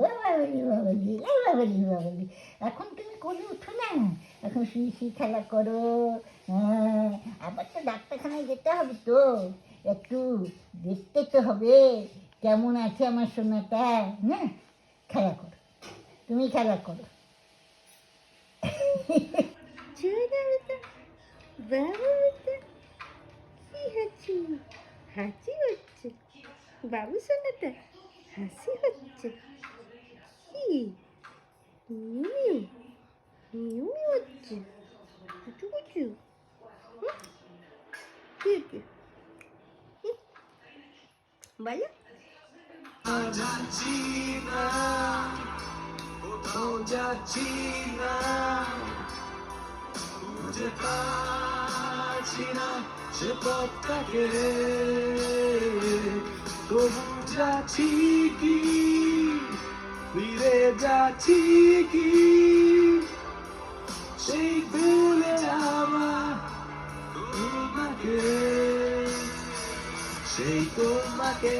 বাবালি বাবালি বাবালি বাবালি। এখন তুমি করে উঠো না, এখন শুয়ে শুয়ে খেলা করো। হ্যাঁ, আবার তো ডাক্তারখানায় যেতে হবে তো, একটু দেখতে তো হবে কেমন আছে আমার সোনাটা। হ্যাঁ, খেলা করো, তুমি খেলা করো। বাবা বেটা, কি হাসি হাসি হচ্ছে, বাবু সোনাটা হাসি হচ্ছে কি মিউ মিউ হচ্ছে কুচু কুচু। কি কি বলো যাচ্ছি না, কোথাও যাচ্ছি না, খুঁজে পাচ্ছি না সে পথটাকে, তবু যাচ্ছি কি, ফিরে যাচ্ছি কি, সেই ভুলে যাওয়া তোমাকে, সেই তোমাকে।